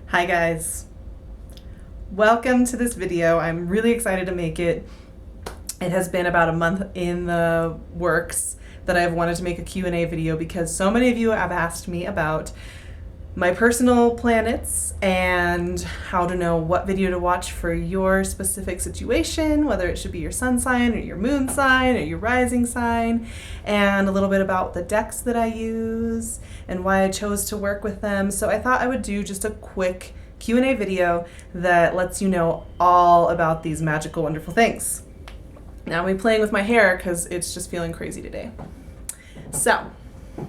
Hi guys, welcome to this video. I'm really excited to make it. It has been about a month in the works that I've wanted to make a Q&A video because so many of you have asked me about my personal planets and how to know what video to watch for your specific situation, whether it should be your sun sign or your moon sign or your rising sign, and a little bit about the decks that I use and why I chose to work with them. So I thought I would do just a quick Q&A video that lets you know all about these magical, wonderful things. Now I'm playing with my hair because it's just feeling crazy today. So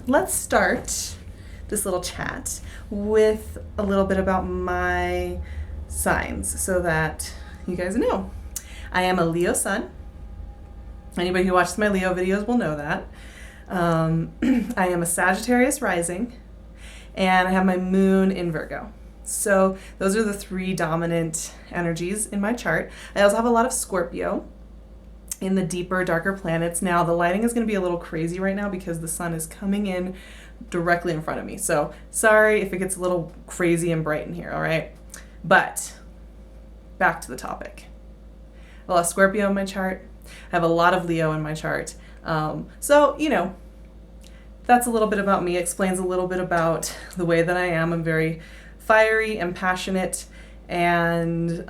let's start this little chat with a little bit about my signs so that you guys know. I am a Leo sun. Anybody who watches my Leo videos will know that. I am a Sagittarius rising, and I have my moon in Virgo. So those are the three dominant energies in my chart. I also have a lot of Scorpio in the deeper, darker planets. Now the lighting is going to be a little crazy right now because the sun is coming in directly in front of me. So sorry if it gets a little crazy and bright in here, all right? But back to the topic. A lot of Scorpio in my chart. I have a lot of Leo in my chart. So, you know, that's a little bit about me. Explains a little bit about the way that I am. I'm very fiery and passionate and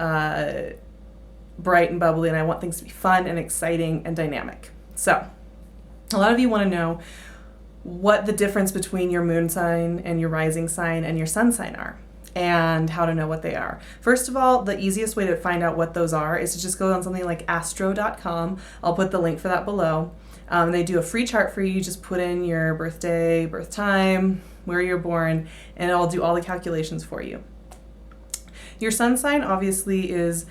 bright and bubbly, and I want things to be fun and exciting and dynamic. So a lot of you want to know what the difference between your moon sign and your rising sign and your sun sign are and how to know what they are. First of all, the easiest way to find out what those are is to just go on something like astro.com. I'll put the link for that below. They do a free chart for you. You just put in your birthday, birth time, where you're born, and it'll do all the calculations for you. Your sun sign obviously is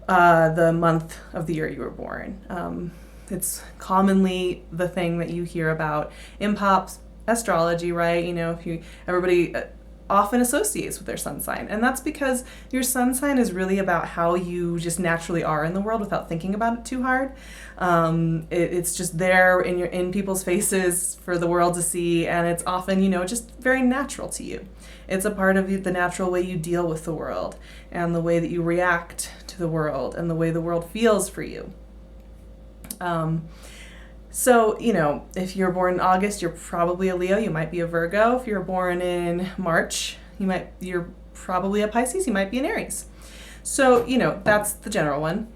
the month of the year you were born. It's commonly the thing that you hear about in pop astrology, right? You know, everybody often associates with their sun sign, and that's because your sun sign is really about how you just naturally are in the world without thinking about it too hard. It's just there in people's faces for the world to see, and it's often, you know, just very natural to you. It's a part of the natural way you deal with the world and the way that you react to the world and the way the world feels for you. So, you know, if you're born in August, you're probably a Leo. You might be a Virgo. If you're born in March, you're probably a Pisces. You might be an Aries. So, you know, that's the general one.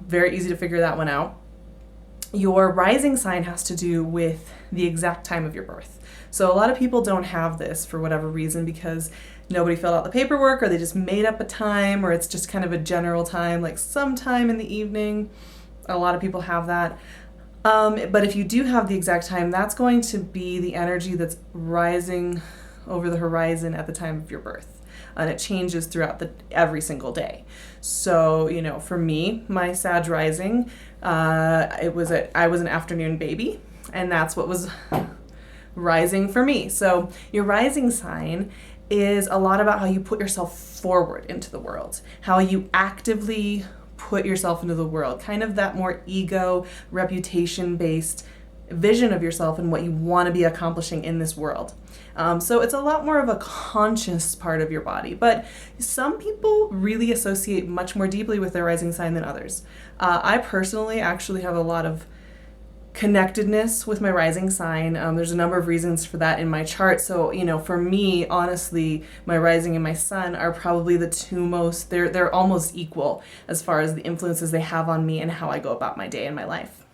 Very easy to figure that one out. Your rising sign has to do with the exact time of your birth. So a lot of people don't have this for whatever reason because nobody filled out the paperwork, or they just made up a time, or it's just kind of a general time, like sometime in the evening. A lot of people have that. But if you do have the exact time, that's going to be the energy that's rising over the horizon at the time of your birth. And it changes throughout every single day. So, you know, for me, my Sag rising, I was an afternoon baby, and that's what was rising for me. So your rising sign is a lot about how you put yourself forward into the world, how you actively put yourself into the world, kind of that more ego, reputation-based vision of yourself and what you want to be accomplishing in this world. So it's a lot more of a conscious part of your body, but some people really associate much more deeply with their rising sign than others. I personally actually have a lot of connectedness with my rising sign. There's a number of reasons for that in my chart. So, you know, for me, honestly, my rising and my sun are probably the two most, they're almost equal as far as the influences they have on me and how I go about my day and my life.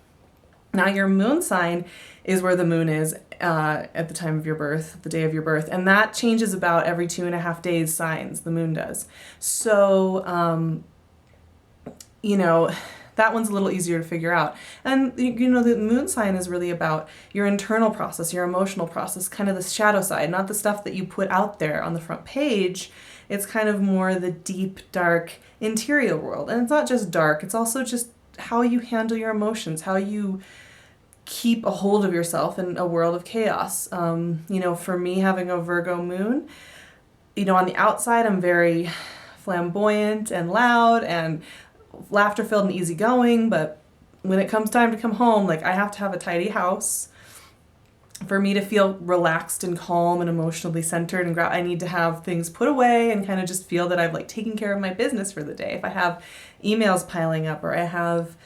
Now, your moon sign is where the moon is at the time of your birth, the day of your birth, and that changes about every 2.5 days signs, the moon does. So, you know, that one's a little easier to figure out. And, you know, the moon sign is really about your internal process, your emotional process, kind of the shadow side, not the stuff that you put out there on the front page. It's kind of more the deep, dark interior world. And it's not just dark, it's also just how you handle your emotions, how you keep a hold of yourself in a world of chaos. You know, for me, having a Virgo moon, you know, on the outside, I'm very flamboyant and loud and laughter-filled and easygoing, but when it comes time to come home, like, I have to have a tidy house. For me to feel relaxed and calm and emotionally centered and I need to have things put away and kind of just feel that I've like taken care of my business for the day. If I have emails piling up or I have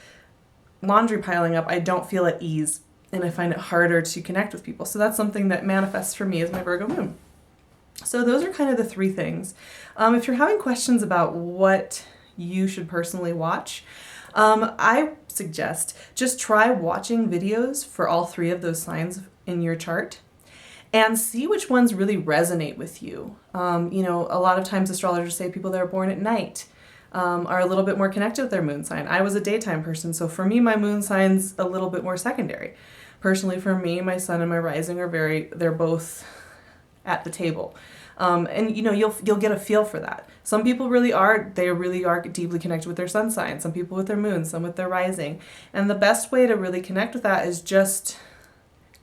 laundry piling up, I don't feel at ease and I find it harder to connect with people. So that's something that manifests for me as my Virgo moon. So those are kind of the three things. If you're having questions about what you should personally watch, I suggest just try watching videos for all three of those signs in your chart and see which ones really resonate with you. You know, a lot of times astrologers say people that are born at night are a little bit more connected with their moon sign. I was a daytime person, so for me, my moon sign's a little bit more secondary. Personally, for me, my sun and my rising are they're both at the table. And you know, you'll get a feel for that. Some people really are deeply connected with their sun sign, some people with their moon, some with their rising. And the best way to really connect with that is just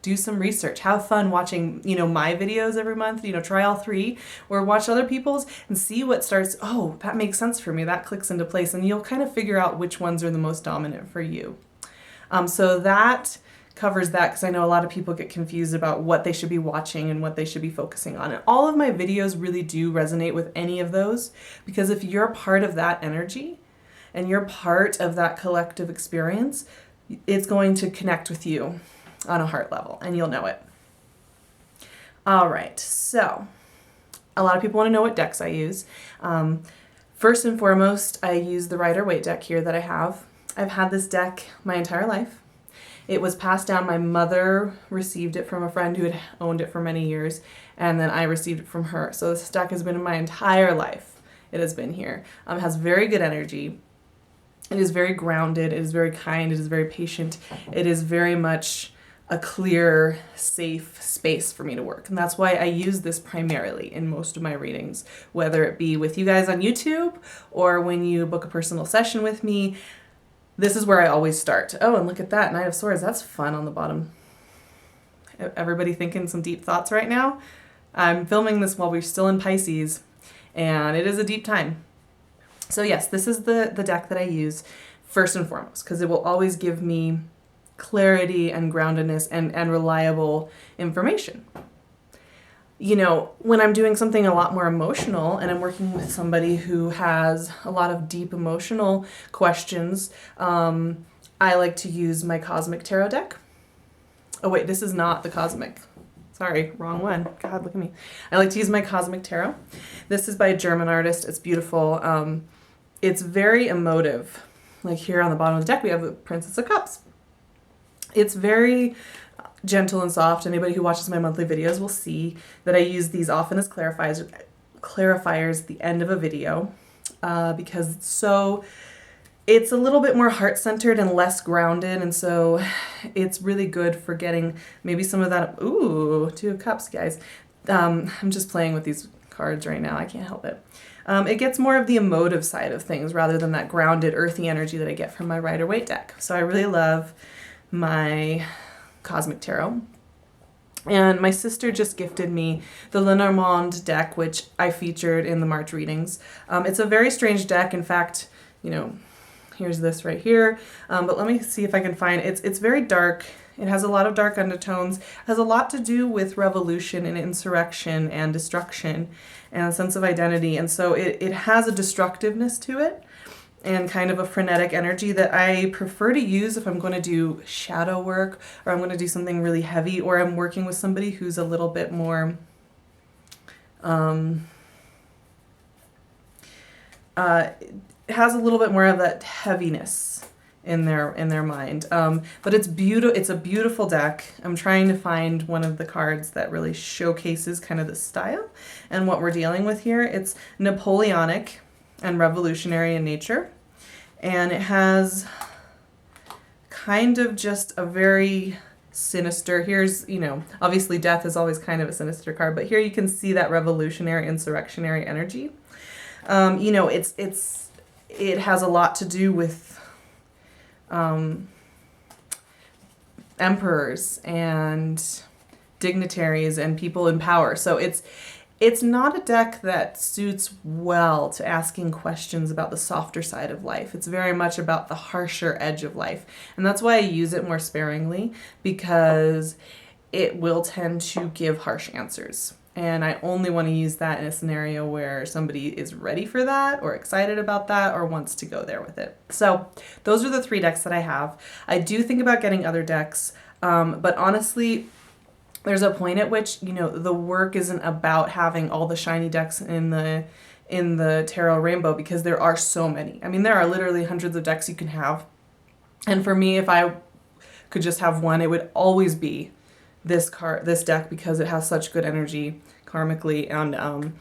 do some research. Have fun watching, you know, my videos every month, you know, try all three or watch other people's and see what starts, oh, that makes sense for me. That clicks into place and you'll kind of figure out which ones are the most dominant for you. So that covers that because I know a lot of people get confused about what they should be watching and what they should be focusing on. And all of my videos really do resonate with any of those because if you're part of that energy and you're part of that collective experience, it's going to connect with you on a heart level and you'll know it. All right, so a lot of people want to know what decks I use. First and foremost, I use the Rider-Waite deck here that I have. I've had this deck my entire life. It was passed down. My mother received it from a friend who had owned it for many years, and then I received it from her. So this deck has been in my entire life. It has been here. It has very good energy. It is very grounded. It is very kind. It is very patient. It is very much a clear, safe space for me to work. And that's why I use this primarily in most of my readings, whether it be with you guys on YouTube or when you book a personal session with me. This is where I always start. Oh, and look at that, Knight of Swords. That's fun on the bottom. Everybody thinking some deep thoughts right now? I'm filming this while we're still in Pisces, and it is a deep time. So yes, this is the deck that I use first and foremost, because it will always give me clarity and groundedness and reliable information. You know, when I'm doing something a lot more emotional and I'm working with somebody who has a lot of deep emotional questions, I like to use my Cosmic Tarot deck. Oh wait, this is not the Cosmic. Sorry, wrong one. God, look at me. I like to use my Cosmic Tarot. This is by a German artist. It's beautiful. It's very emotive. Like here on the bottom of the deck, we have the Princess of Cups. It's very gentle and soft. Anybody who watches my monthly videos will see that I use these often as clarifiers at the end of a video because it's a little bit more heart-centered and less grounded, and so it's really good for getting maybe some of that. Ooh, Two of Cups, guys. I'm just playing with these cards right now. I can't help it. It gets more of the emotive side of things rather than that grounded, earthy energy that I get from my Rider-Waite deck. So I really love my Cosmic Tarot. And my sister just gifted me the Lenormand deck, which I featured in the March readings. It's a very strange deck. In fact, you know, here's this right here. But let me see if I can find it's very dark. It has a lot of dark undertones. It has a lot to do with revolution and insurrection and destruction and a sense of identity. And so it has a destructiveness to it and kind of a frenetic energy that I prefer to use if I'm going to do shadow work or I'm going to do something really heavy or I'm working with somebody who's a little bit more it has a little bit more of that heaviness in their mind. But it's beautiful. It's a beautiful deck. I'm trying to find one of the cards that really showcases kind of the style and what we're dealing with here. It's Napoleonic and revolutionary in nature, and it has kind of just a very sinister, here's, you know, obviously death is always kind of a sinister card, but here you can see that revolutionary insurrectionary energy. You know, it has a lot to do with emperors and dignitaries and people in power. So it's not a deck that suits well to asking questions about the softer side of life. It's very much about the harsher edge of life. And that's why I use it more sparingly, because it will tend to give harsh answers. And I only want to use that in a scenario where somebody is ready for that or excited about that or wants to go there with it. So those are the 3 decks that I have. I do think about getting other decks, but honestly, there's a point at which, you know, the work isn't about having all the shiny decks in the tarot rainbow, because there are so many. I mean, there are literally hundreds of decks you can have. And for me, if I could just have one, it would always be this deck, because it has such good energy karmically, and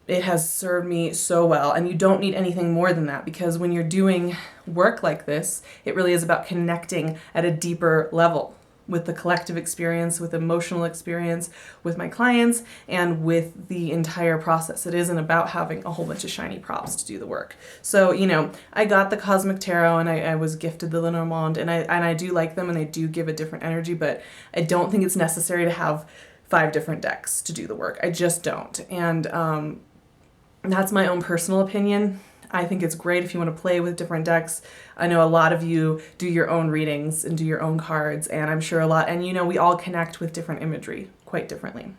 it has served me so well. And you don't need anything more than that, because when you're doing work like this, it really is about connecting at a deeper level with the collective experience, with emotional experience, with my clients, and with the entire process. It isn't about having a whole bunch of shiny props to do the work. So, you know, I got the Cosmic Tarot, and I was gifted the Lenormand, and I do like them, and they do give a different energy, but I don't think it's necessary to have 5 different decks to do the work. I just don't. And that's my own personal opinion. I think it's great if you want to play with different decks. I know a lot of you do your own readings and do your own cards, and I'm sure and you know, we all connect with different imagery quite differently.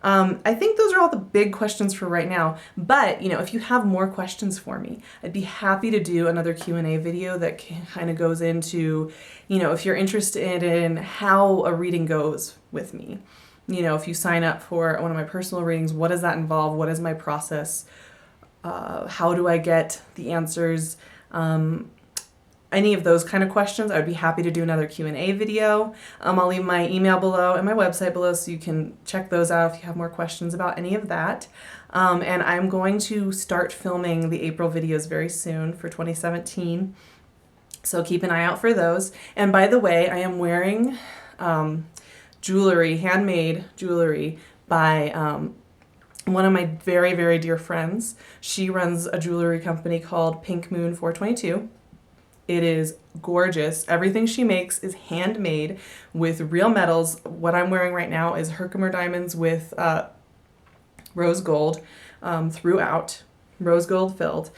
I think those are all the big questions for right now, but you know, if you have more questions for me, I'd be happy to do another Q&A video that kind of goes into, you know, if you're interested in how a reading goes with me. You know, if you sign up for one of my personal readings, what does that involve? What is my process? How do I get the answers? Any of those kind of questions, I would be happy to do another Q&A video. I'll leave my email below and my website below, so you can check those out if you have more questions about any of that. And I'm going to start filming the April videos very soon for 2017. So keep an eye out for those. And by the way, I am wearing jewelry, handmade jewelry by one of my very, very dear friends. She runs a jewelry company called Pink Moon 422. It is gorgeous. Everything she makes is handmade with real metals. What I'm wearing right now is Herkimer diamonds with rose gold throughout, rose gold filled.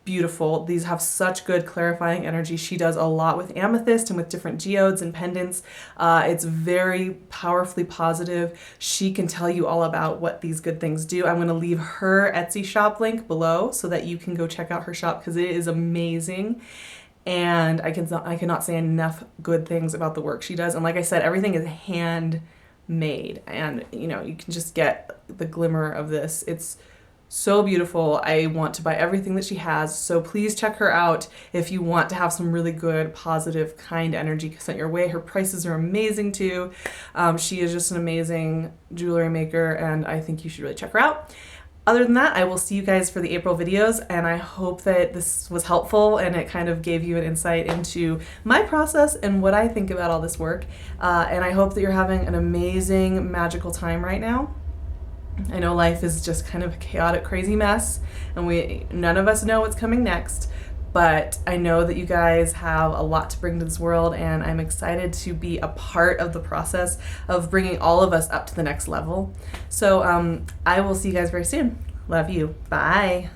Beautiful. These have such good clarifying energy. She does a lot with amethyst and with different geodes and pendants. It's very powerfully positive. She can tell you all about what these good things do. I'm going to leave her Etsy shop link below so that you can go check out her shop, because it is amazing. And I cannot say enough good things about the work she does. And like I said, everything is handmade, and you know, you can just get the glimmer of this. It's so beautiful. I want to buy everything that she has, so please check her out if you want to have some really good, positive, kind energy sent your way. Her prices are amazing too. She is just an amazing jewelry maker, and I think you should really check her out. Other than that, I will see you guys for the April videos, and I hope that this was helpful and it kind of gave you an insight into my process and what I think about all this work. And I hope that you're having an amazing, magical time right now. I know life is just kind of a chaotic, crazy mess, and none of us know what's coming next, but I know that you guys have a lot to bring to this world, and I'm excited to be a part of the process of bringing all of us up to the next level. So I will see you guys very soon. Love you. Bye.